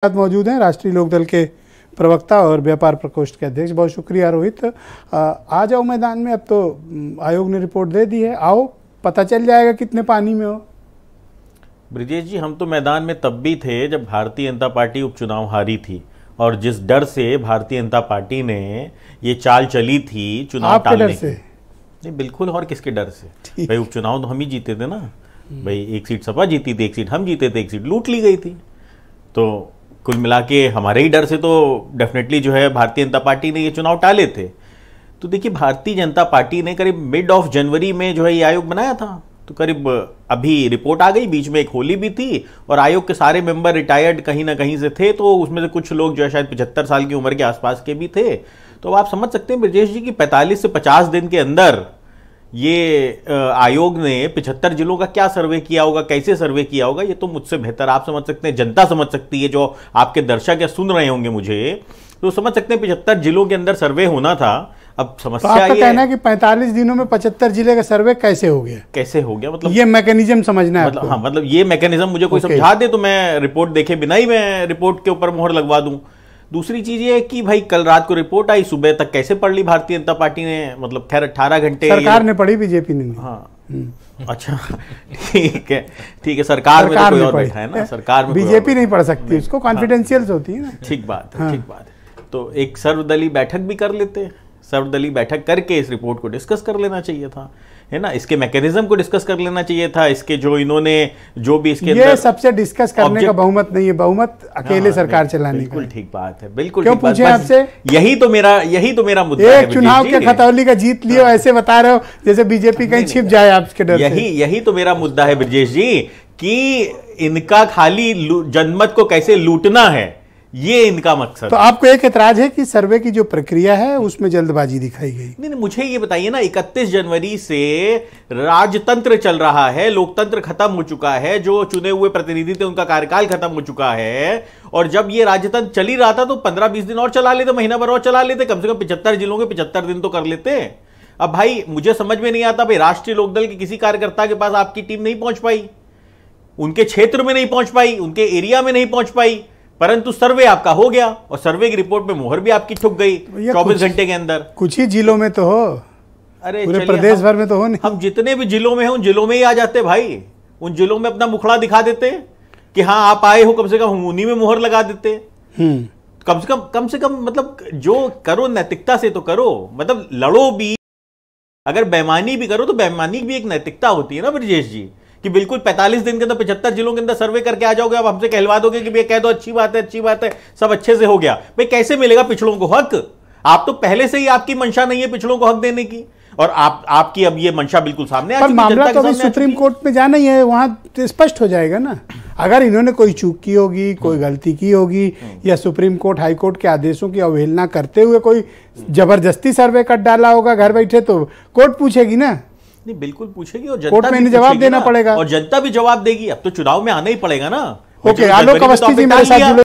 साथ मौजूद हैं राष्ट्रीय लोकदल के प्रवक्ता और व्यापार प्रकोष्ठ के अध्यक्ष। बहुत शुक्रिया रोहित। आ जाओ मैदान में। अब तो आयोग ने रिपोर्ट दे दी है, आओ पता चल जाएगा कितने पानी में हो। ब्रिजेश जी, हम तो मैदान में तब भी थे जब भारतीय जनता पार्टी उपचुनाव हारी थी और जिस डर से भारतीय जनता पार्टी ने ये चाल चली थी चुनाव टालने से। नहीं, बिल्कुल। और किसके डर से? भाई उपचुनाव तो हम ही जीते थे ना भाई। एक सीट सपा जीती थी, एक सीट हम जीते थे, एक सीट लूट ली गई थी। तो कुल मिला के हमारे ही डर से तो डेफिनेटली जो है भारतीय जनता पार्टी ने ये चुनाव टाले थे। तो देखिए, भारतीय जनता पार्टी ने करीब मिड ऑफ जनवरी में जो है ये आयोग बनाया था। तो करीब अभी रिपोर्ट आ गई, बीच में एक होली भी थी और आयोग के सारे मेंबर रिटायर्ड कहीं ना कहीं से थे। तो उसमें से कुछ लोग जो है शायद 75 साल की उम्र के आसपास के भी थे। तो आप समझ सकते हैं ब्रजेश जी कि 45 से 50 दिन के अंदर ये आयोग ने 75 जिलों का क्या सर्वे किया होगा, कैसे सर्वे किया होगा, ये तो मुझसे बेहतर आप समझ सकते हैं, जनता समझ सकती है। जो आपके दर्शक या सुन रहे होंगे मुझे, तो समझ सकते हैं 75 जिलों के अंदर सर्वे होना था। अब समस्या तो आपका कहना है कि 45 दिनों में 75 जिले का सर्वे कैसे हो गया? कैसे हो गया मतलब ये मैकेनिज्म समझना है मतलब हाँ, मतलब ये मैकेनिज्म मुझे कोई समझा दे तो मैं रिपोर्ट देखे बिना ही मैं रिपोर्ट के ऊपर मोहर लगवा दूं। दूसरी चीज ये है कि भाई कल रात को रिपोर्ट आई, सुबह तक कैसे पढ़ ली भारतीय जनता पार्टी ने? मतलब खैर 18 घंटे सरकार ने पढ़ी, बीजेपी ने नहीं। हाँ अच्छा, ठीक है। सरकार में तो कोई और बैठा है ना, सरकार में बीजेपी नहीं पढ़ सकती, उसको कॉन्फिडेंशियल होती है ना। ठीक बात है, ठीक बात है। तो एक सर्वदलीय बैठक भी कर लेते, सर्वदलीय बैठक करके इस रिपोर्ट को डिस्कस कर लेना चाहिए था, है ना। इसके मैकेनिज्म को डिस्कस कर लेना चाहिए था। इसके जो इन्होंने जो भी इसके ये सबसे डिस्कस करने का बहुमत नहीं है, बहुमत अकेले सरकार चलाने का। बिल्कुल ठीक बात है, बिल्कुल। क्यों पूछे आपसे? यही तो मेरा मुद्दा है। एक चुनाव के खतौली का जीत लियो ऐसे बता रहे हो जैसे बीजेपी कहीं छिप जाए आपके डर से। यही तो मेरा मुद्दा है ब्रजेश जी कि इनका खाली जनमत को कैसे लूटना है, ये इनका मकसद। तो आपको एक एतराज है कि सर्वे की जो प्रक्रिया है उसमें जल्दबाजी दिखाई गई? नहीं, मुझे ये बताइए ना, 31 जनवरी से राजतंत्र चल रहा है, लोकतंत्र खत्म हो चुका है, जो चुने हुए प्रतिनिधि थे उनका कार्यकाल खत्म हो चुका है। और जब ये राजतंत्र चल ही रहा था तो 15-20 दिन और चला लेते, महीना भर और चला लेते, कम से कम 75 जिलों के 75 दिन तो कर लेते। अब भाई मुझे समझ में नहीं आता, भाई राष्ट्रीय लोकदल के किसी कार्यकर्ता के पास आपकी टीम नहीं पहुंच पाई, उनके क्षेत्र में नहीं पहुंच पाई, उनके एरिया में नहीं पहुंच पाई, परंतु सर्वे आपका हो गया और सर्वे की रिपोर्ट में मोहर भी आपकी ठुक गई 24 घंटे के अंदर। कुछ ही जिलों में तो हो, अरे पूरे प्रदेश भर में तो हो नहीं। हम जितने भी जिलों में हैं उन जिलों में ही आ जाते भाई, उन जिलों में अपना मुखड़ा दिखा देते कि हाँ आप आए हो, कम से कम उन्हीं में मोहर लगा देते। कम से कम मतलब जो करो नैतिकता से तो करो, मतलब लड़ो भी, अगर बेईमानी भी करो तो बेईमानी भी एक नैतिकता होती है ना ब्रजेश जी, कि बिल्कुल 45 दिन के अंदर 75 जिलों के अंदर सर्वे करके आ जाओगे। अब हमसे कहलवा दोगे कि भैया कह दो अच्छी बात है, सब अच्छे से हो गया। भाई कैसे मिलेगा पिछड़ों को हक? आप तो पहले से ही आपकी मंशा नहीं है पिछड़ों को हक देने की, और आपकी अब ये मंशा बिल्कुल सामने आ चुकी है। मामला तो अभी सुप्रीम कोर्ट में जाना ही है, वहां तो स्पष्ट हो जाएगा ना। अगर इन्होंने कोई चूक की होगी, कोई गलती की होगी, या सुप्रीम कोर्ट हाई कोर्ट के आदेशों की अवहेलना करते हुए कोई जबरदस्ती सर्वे कर डाला होगा घर बैठे, तो कोर्ट पूछेगी ना। नहीं, बिल्कुल पूछेगी और जनता कोर्ट में जवाब देना पड़ेगा और जनता भी जवाब देगी। अब तो चुनाव में आना ही पड़ेगा ना। ओके, आलोक अवस्थी जी मेरे साथ